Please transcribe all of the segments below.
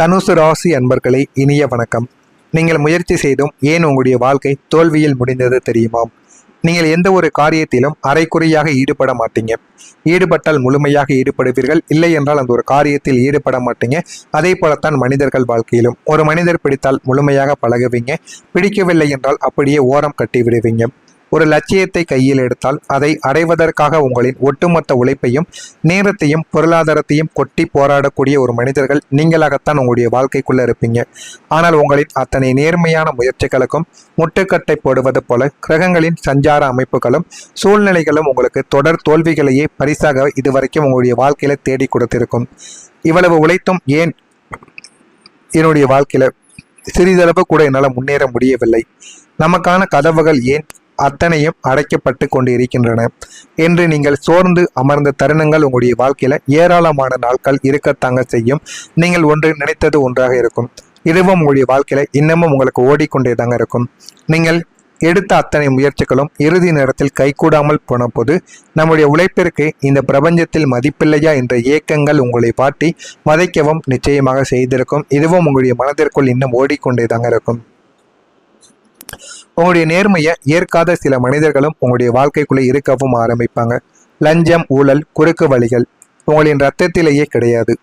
தனுசு ராசி அன்பர்களே, இனிய வணக்கம். நீங்கள் முயற்சி செய்தும் ஏன் உங்களுடைய வாழ்க்கை தோல்வியில் முடிந்தது தெரியுமா? நீங்கள் எந்த ஒரு காரியத்திலும் அரைக்குறையாக ஈடுபட மாட்டீங்க. ஈடுபட்டால் முழுமையாக ஈடுபடுவீர்கள், இல்லை என்றால் அந்த ஒரு காரியத்தில் ஈடுபட மாட்டீங்க. அதே போலத்தான் மனிதர்கள் வாழ்க்கையிலும் ஒரு மனிதர் பிடித்தால் முழுமையாக பழகுவீங்க, பிடிக்கவில்லை என்றால் அப்படியே ஓரம் கட்டி விடுவீங்க. ஒரு லட்சியத்தை கையில் எடுத்தால் அதை அடைவதற்காக உங்களின் ஒட்டுமொத்த உழைப்பையும் நேரத்தையும் பொருளாதாரத்தையும் கொட்டி போராடக்கூடிய ஒரு மனிதர்கள் நீங்களாகத்தான் உங்களுடைய வாழ்க்கைக்குள்ள இருப்பீங்க. ஆனால் உங்களின் அத்தனை நேர்மையான முயற்சிகளுக்கும் முட்டுக்கட்டை போடுவது போல கிரகங்களின் சஞ்சார அமைப்புகளும் சூழ்நிலைகளும் உங்களுக்கு தொடர் தோல்விகளையே பரிசாக இதுவரைக்கும் உங்களுடைய வாழ்க்கையில தேடி கொடுத்திருக்கும். இவ்வளவு உழைத்தும் ஏன் என்னுடைய வாழ்க்கையில சிறிதளவு கூட என்னால் முன்னேற முடியவில்லை, நமக்கான கதவுகள் ஏன் அத்தனையும் அடைக்கப்பட்டு கொண்டு இருக்கின்றன என்று நீங்கள் சோர்ந்து அமர்ந்த தருணங்கள் உங்களுடைய வாழ்க்கையில ஏராளமான நாட்கள் இருக்கத்தாங்க செய்யும். நீங்கள் ஒன்று நினைத்தது ஒன்றாக இருக்கும். இதுவும் உங்களுடைய வாழ்க்கையில இன்னமும் உங்களுக்கு ஓடிக்கொண்டே தாங்க இருக்கும். நீங்கள் எடுத்த அத்தனை முயற்சிகளும் இறுதி நேரத்தில் கைகூடாமல் போன போது நம்முடைய உழைப்பிற்கு இந்த பிரபஞ்சத்தில் மதிப்பில்லையா என்ற ஏக்கங்கள் உங்களை பாட்டி மதைக்கவும் நிச்சயமாக செய்திருக்கும். இதுவும் உங்களுடைய மனதிற்குள் இன்னும் ஓடிக்கொண்டே தாங்க இருக்கும். உங்களுடைய நேர்மையை ஏற்காத சில மனிதர்களும் உங்களுடைய வாழ்க்கைக்குள்ளே இருக்கவும் ஆரம்பிப்பாங்க. லஞ்சம், ஊழல், குறுக்கு வழிகள் உங்களின் ரத்தத்திலேயே கிடையாது.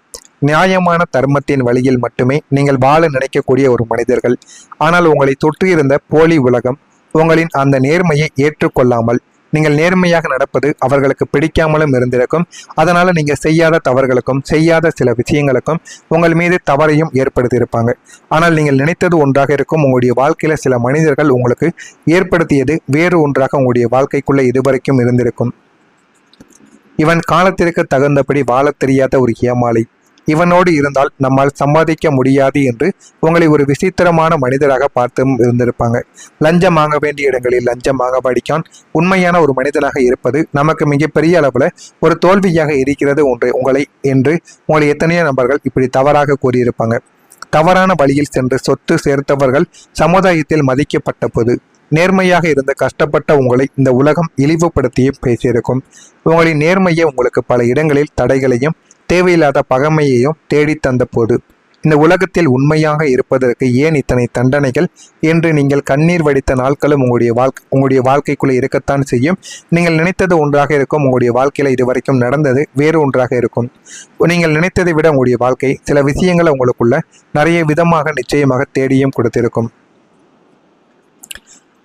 நியாயமான தர்மத்தின் வழியில் மட்டுமே நீங்கள் வாழ நினைக்கக்கூடிய ஒரு மனிதர்கள். ஆனால் உங்களை தொற்றியிருந்த போலி உலகம் உங்களின் அந்த நேர்மையை ஏற்றுக்கொள்ளாமல் நீங்கள் நேர்மையாக நடப்பது அவர்களுக்கு பிடிக்காமலும் இருந்திருக்கும். அதனால நீங்க செய்யாத தவறுகளுக்கும் செய்யாத சில விஷயங்களுக்கும் உங்கள் மீது தவறையும் ஏற்படுத்தியிருப்பாங்க. ஆனால் நீங்கள் நினைத்தது ஒன்றாக இருக்கும். உங்களுடைய வாழ்க்கையில சில மனிதர்கள் உங்களுக்கு ஏற்படுத்தியது வேறு ஒன்றாக உங்களுடைய வாழ்க்கைக்குள்ள இதுவரைக்கும் இருந்திருக்கும். இவன் காலத்திற்கு தகுந்தபடி வாழ தெரியாத ஒரு ஏமாளி, இவனோடு இருந்தால் நம்மால் சம்பாதிக்க முடியாது என்று உங்களை ஒரு விசித்திரமான மனிதராக பார்த்தும் இருந்திருப்பாங்க. லஞ்சம் வாங்க வேண்டிய இடங்களில் லஞ்சம் வாங்க படிக்கான் உண்மையான ஒரு மனிதனாக இருப்பது நமக்கு மிகப்பெரிய அளவில் ஒரு தோல்வியாக இருக்கிறது உங்களை எத்தனையோ நபர்கள் இப்படி தவறாக கூறியிருப்பாங்க. தவறான வழியில் சென்று சொத்து சேர்த்தவர்கள் சமுதாயத்தில் மதிக்கப்பட்ட போது நேர்மையாக இருந்த கஷ்டப்பட்ட உங்களை இந்த உலகம் இழிவுபடுத்தியும் பேசியிருக்கும். உங்களின் நேர்மையை உங்களுக்கு பல இடங்களில் தடைகளையும் தேவையில்லாத பகைமையையும் தேடி தந்த போது இந்த உலகத்தில் உண்மையாக இருப்பதற்கு ஏன் இத்தனை தண்டனைகள் என்று நீங்கள் கண்ணீர் வடித்த நாட்களும் உங்களுடைய வாழ்க்கைக்குள்ளே இருக்கத்தான் செய்யும். நீங்கள் நினைத்தது ஒன்றாக இருக்கும். உங்களுடைய வாழ்க்கையில இதுவரைக்கும் நடந்தது வேறு ஒன்றாக இருக்கும். நீங்கள் நினைத்ததை விட உங்களுடைய வாழ்க்கை சில விஷயங்களை உங்களுக்குள்ள நிறைய விதமாக நிச்சயமாக தேடியும் கொடுத்திருக்கும்.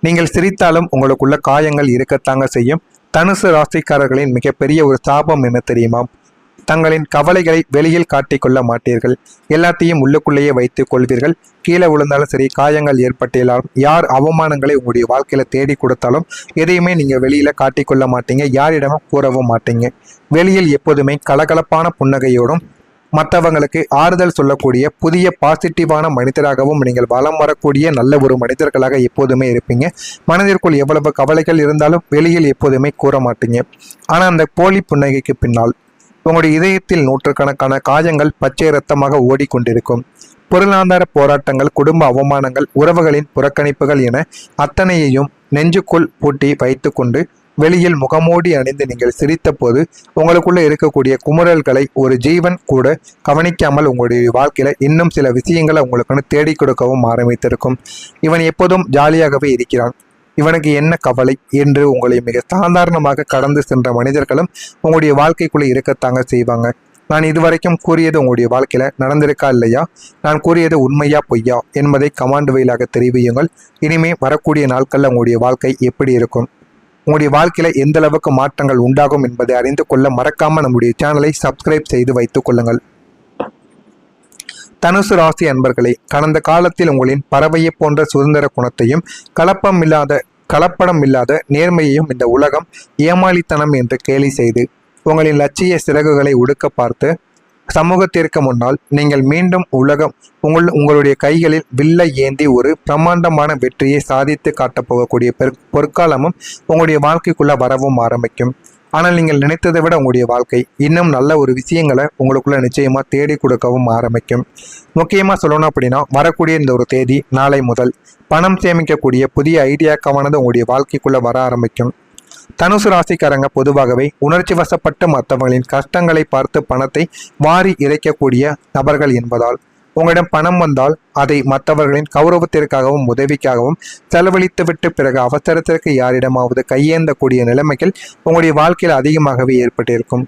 நீங்கள் சிரித்தாலும் உங்களுக்குள்ள காயங்கள் இருக்கத்தாங்க செய்யும். தனுசு ராசிக்காரர்களின் மிகப்பெரிய ஒரு சாபம் என்ன தெரியுமா? தங்களின் கவலைகளை வெளியில் காட்டிக்கொள்ள மாட்டீர்கள். எல்லாத்தையும் உள்ளுக்குள்ளேயே வைத்துக் கொள்வீர்கள். கீழே விழுந்தாலும் சரி, காயங்கள் ஏற்பட்டாலும், யார் அவமானங்களை உங்களுடைய வாழ்க்கையில தேடி கொடுத்தாலும் எதையுமே நீங்க வெளியில காட்டிக்கொள்ள மாட்டீங்க. யாரிடமும் கூறவும் மாட்டீங்க. வெளியில் எப்போதுமே கலகலப்பான புன்னகையோடும் மற்றவங்களுக்கு ஆறுதல் சொல்லக்கூடிய புதிய பாசிட்டிவான மனிதராகவும் நீங்கள் வலம் வரக்கூடிய நல்ல ஒரு மனிதர்களாக எப்போதுமே இருப்பீங்க. மனதிற்குள் எவ்வளவு கவலைகள் இருந்தாலும் வெளியில் எப்போதுமே கூற மாட்டீங்க. ஆனால் அந்த போலி புன்னகைக்கு பின்னால் உங்களுடைய இதயத்தில் நூற்றுக்கணக்கான காயங்கள் பச்சை இரத்தமாக ஓடிக்கொண்டிருக்கும். பொருளாதார போராட்டங்கள், குடும்ப அவமானங்கள், உறவுகளின் புறக்கணிப்புகள் என அத்தனையையும் நெஞ்சுக்குள் பூட்டி வைத்து கொண்டு வெளியில் முகமூடி அணிந்து நீங்கள் சிரித்த போது உங்களுக்குள்ள இருக்கக்கூடிய குமுறல்களை ஒரு ஜீவன் கூட கவனிக்காமல் உங்களுடைய வாழ்க்கையில இன்னும் சில விஷயங்களை உங்களுக்கு தேடி கொடுக்கவும் ஆரம்பித்திருக்கும். இவன் எப்போதும் ஜாலியாகவே இருக்கிறான், இவனுக்கு என்ன கவலை என்று உங்களை மிக சாதாரணமாக கடந்து சென்ற மனிதர்களும் உங்களுடைய வாழ்க்கைக்குள்ளே இருக்கத்தாங்க செய்வாங்க. நான் இதுவரைக்கும் கூறியது உங்களுடைய வாழ்க்கையில நடந்திருக்கா இல்லையா, நான் கூறியது உண்மையா பொய்யா என்பதை கமாண்ட் வழியாக தெரிவியுங்கள். இனிமே வரக்கூடிய நாட்கள்ல உங்களுடைய வாழ்க்கை எப்படி இருக்கும், உங்களுடைய வாழ்க்கையில எந்த அளவுக்கு மாற்றங்கள் உண்டாகும் என்பதை அறிந்து கொள்ள மறக்காம நம்முடைய சேனலை சப்ஸ்கிரைப் செய்து வைத்துக் கொள்ளுங்கள். தனுசு ராசி அன்பர்களே, கடந்த காலத்தில் உங்களின் பறவையை போன்ற சுதந்திர குணத்தையும் கலப்படம் இல்லாத நேர்மையையும் இந்த உலகம் ஏமாளித்தனம் என்று கேலி செய்து உங்களின் லட்சிய சிறகுகளை உடுக்க பார்த்து சமூகத்திற்கு முன்னால் நீங்கள் மீண்டும் உங்களுடைய கைகளில் வில்லை ஏந்தி ஒரு பிரம்மாண்டமான வெற்றியை சாதித்து காட்டப் போகக்கூடிய பொற்காலமும் உங்களுடைய வாழ்க்கைக்குள்ள வரவும் ஆரம்பிக்கும். ஆனால் நீங்கள் நினைத்ததை விட உங்களுடைய வாழ்க்கை இன்னும் நல்ல ஒரு விஷயங்களை உங்களுக்குள்ள நிச்சயமாக தேடி கொடுக்கவும் ஆரம்பிக்கும். முக்கியமாக சொல்லணும் அப்படின்னா, வரக்கூடிய இந்த ஒரு தேதி நாளை முதல் பணம் சேமிக்கக்கூடிய புதிய ஐடியாக்கானது உங்களுடைய வாழ்க்கைக்குள்ள வர ஆரம்பிக்கும். தனுசு ராசிக்காரங்க பொதுவாகவே உணர்ச்சி வசப்பட்டு மற்றவர்களின் கஷ்டங்களை பார்த்து பணத்தை வாரி இறைக்கக்கூடிய நபர்கள் என்பதால் உங்களிடம் பணம் வந்தால் அதை மற்றவர்களின் கௌரவத்திற்காகவும் உதவிக்காகவும் செலவழித்துவிட்டு பிறகு அவசரத்திற்கு யாரிடமாவது கையேந்தக்கூடிய நிலைமைகள் உங்களுடைய வாழ்க்கையில் அதிகமாகவே ஏற்பட்டிருக்கும்.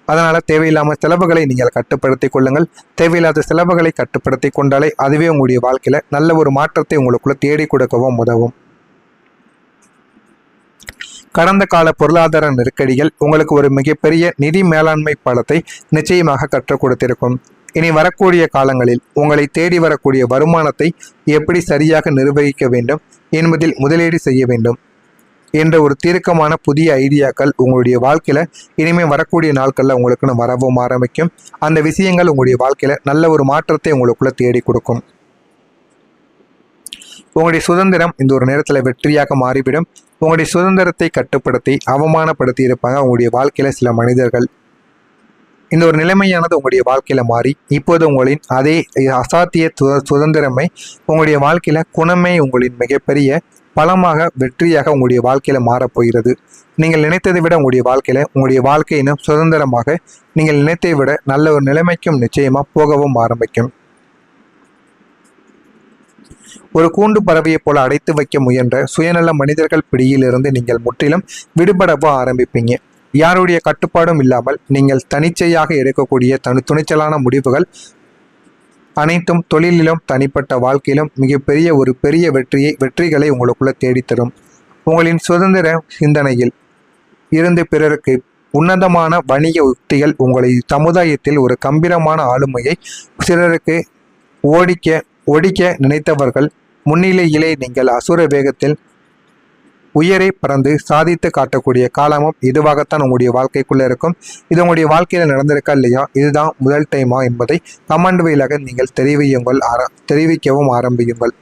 அதனால தேவையில்லாமல் செலவுகளை நீங்கள் கட்டுப்படுத்திக் கொள்ளுங்கள். தேவையில்லாத செலவுகளை கட்டுப்படுத்தி கொண்டாலே அதுவே உங்களுடைய வாழ்க்கையில நல்ல ஒரு மாற்றத்தை உங்களுக்குள்ள தேடி கொடுக்கவும் உதவும். கடந்த கால பொருளாதார நெருக்கடிகள் உங்களுக்கு ஒரு மிகப்பெரிய நிதி மேலாண்மை பாடத்தை நிச்சயமாக கற்றுக் கொடுத்திருக்கும். இனி வரக்கூடிய காலங்களில் உங்களை தேடி வரக்கூடிய வருமானத்தை எப்படி சரியாக நிர்வகிக்க வேண்டும் என்பதில் முதலீடு செய்ய வேண்டும் என்ற ஒரு தீர்க்கமான புதிய ஐடியாக்கள் உங்களுடைய வாழ்க்கையில இனிமே வரக்கூடிய நாட்கள்ல உங்களுக்குன்னு வரவும் ஆரம்பிக்கும். அந்த விஷயங்கள் உங்களுடைய வாழ்க்கையில நல்ல ஒரு மாற்றத்தை உங்களுக்குள்ள தேடி கொடுக்கும். உங்களுடைய சுதந்திரம் இந்த ஒரு நேரத்தில் வெற்றியாக மாறிவிடும். உங்களுடைய சுதந்திரத்தை கட்டுப்படுத்தி அவமானப்படுத்தி இருப்பாங்க உங்களுடைய வாழ்க்கையில சில மனிதர்கள். இந்த ஒரு நிலைமையானது உங்களுடைய வாழ்க்கையில மாறி இப்போது உங்களின் அதே அசாத்திய சுதந்திரமை உங்களுடைய வாழ்க்கையில குணமே உங்களின் மிகப்பெரிய பலமாக வெற்றியாக உங்களுடைய வாழ்க்கையில மாறப்போகிறது. நீங்கள் நினைத்ததை விட உங்களுடைய வாழ்க்கையில உங்களுடைய வாழ்க்கையினும் சுதந்திரமாக நீங்கள் நினைத்ததை விட நல்ல ஒரு நிலைமைக்கும் நிச்சயமா போகவும் ஆரம்பிக்கும். ஒரு கூண்டு பறவையை போல அடைத்து வைக்க முயன்ற சுயநல மனிதர்கள் பிடியிலிருந்து நீங்கள் முற்றிலும் விடுபடவோ ஆரம்பிப்பீங்க. யாருடைய கட்டுப்பாடும் இல்லாமல் நீங்கள் தனிச்சையாக எடுக்கக்கூடிய துணிச்சலான முடிவுகள் அனைத்தும் தொழிலிலும் தனிப்பட்ட வாழ்க்கையிலும் மிகப்பெரிய ஒரு பெரிய வெற்றிகளை உங்களுக்குள்ள தேடித்தரும். உங்களின் சுதந்திர சிந்தனையில் இருந்து பிறருக்கு உன்னதமான வணிக யுக்திகள் உங்களை சமுதாயத்தில் ஒரு கம்பீரமான ஆளுமையை சிலருக்கு ஒடிக்க நினைத்தவர்கள் முன்னிலையிலே நீங்கள் அசுர வேகத்தில் உயரை பறந்து சாதித்து காட்டக்கூடிய காலமும் இதுவாகத்தான் உங்களுடைய வாழ்க்கைக்குள்ள இருக்கும். இது உங்களுடைய வாழ்க்கையில நடந்திருக்கா இல்லையா, இதுதான் முதல் டைமா என்பதை கமெண்ட் வழியாக நீங்கள் தெரிவிக்கவும் ஆரம்பியுங்கள்.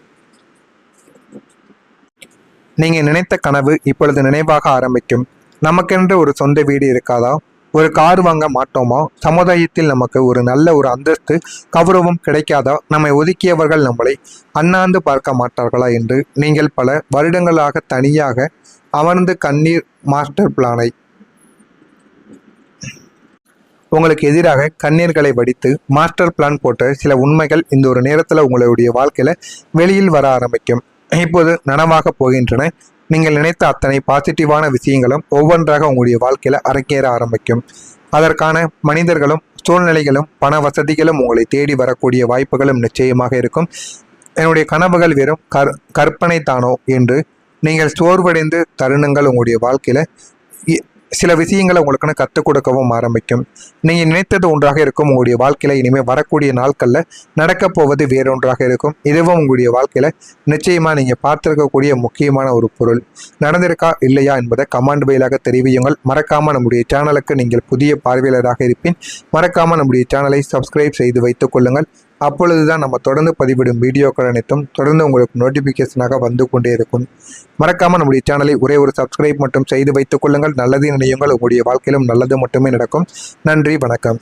நீங்க நினைத்த கனவு இப்பொழுது நினைவாக ஆரம்பிக்கும். நமக்கென்று ஒரு சொந்த வீடு இருக்காதா? ஒரு கார் வாங்க மாட்டோமா? சமுதாயத்தில் நமக்கு ஒரு நல்ல ஒரு அந்தஸ்து கௌரவம் கிடைக்காதா? நம்மை ஒதுக்கியவர்கள் நம்மளை அண்ணாந்து பார்க்க மாட்டார்களா என்று நீங்கள் பல வருடங்களாக தனியாக அமர்ந்து கண்ணீர் மாஸ்டர் பிளானை உங்களுக்கு எதிராக கண்ணீர்களை வடித்து மாஸ்டர் பிளான் போட்ட சில உண்மைகள் இந்த ஒரு நேரத்தில் உங்களுடைய வாழ்க்கையில வெளியில் வர ஆரம்பிக்கும். இப்போது நனவாக போகின்றன. நீங்கள் நினைத்த அத்தனை பாசிட்டிவான விஷயங்களும் ஒவ்வொன்றாக உங்களுடைய வாழ்க்கையில அரங்கேற ஆரம்பிக்கும். அதற்கான மனிதர்களும் சூழ்நிலைகளும் பண வசதிகளும் உங்களை தேடி வரக்கூடிய வாய்ப்புகளும் நிச்சயமாக இருக்கும். என்னுடைய கனவுகள் வெறும் கற்பனை தானோ என்று நீங்கள் சோர்வடைந்து தருணங்கள் உங்களுடைய வாழ்க்கையில சில விஷயங்களை உங்களுக்குன்னு கற்றுக் கொடுக்கவும் ஆரம்பிக்கும். நீங்கள் நினைத்தது ஒன்றாக இருக்கும். உங்களுடைய வாழ்க்கையில இனிமேல் வரக்கூடிய நாட்களில் நடக்கப் போவது வேறொன்றாக இருக்கும். இதுவும் உங்களுடைய வாழ்க்கையில நிச்சயமா நீங்கள் பார்த்திருக்கக்கூடிய முக்கியமான ஒரு பொருள் நடந்திருக்கா இல்லையா என்பதை கமெண்ட் வழியாக தெரிவியுங்கள். மறக்காம நம்முடைய சேனலுக்கு நீங்கள் புதிய பார்வையாளராக இருப்பின் மறக்காம நம்முடைய சேனலை சப்ஸ்கிரைப் செய்து வைத்துக் கொள்ளுங்கள். அப்பொழுதுதான் நம்ம தொடர்ந்து பதிவிடும் வீடியோக்கள் அனைத்தும் தொடர்ந்து உங்களுக்கு நோட்டிபிகேஷனாக வந்து கொண்டே இருக்கும். மறக்காம நம்முடைய சேனலை ஒரே ஒரு சப்ஸ்கிரைப் மட்டும் செய்து வைத்துக் கொள்ளுங்கள். நல்லது நினையுங்கள். உங்களுடைய வாழ்க்கையிலும் நல்லது மட்டுமே நடக்கும். நன்றி, வணக்கம்.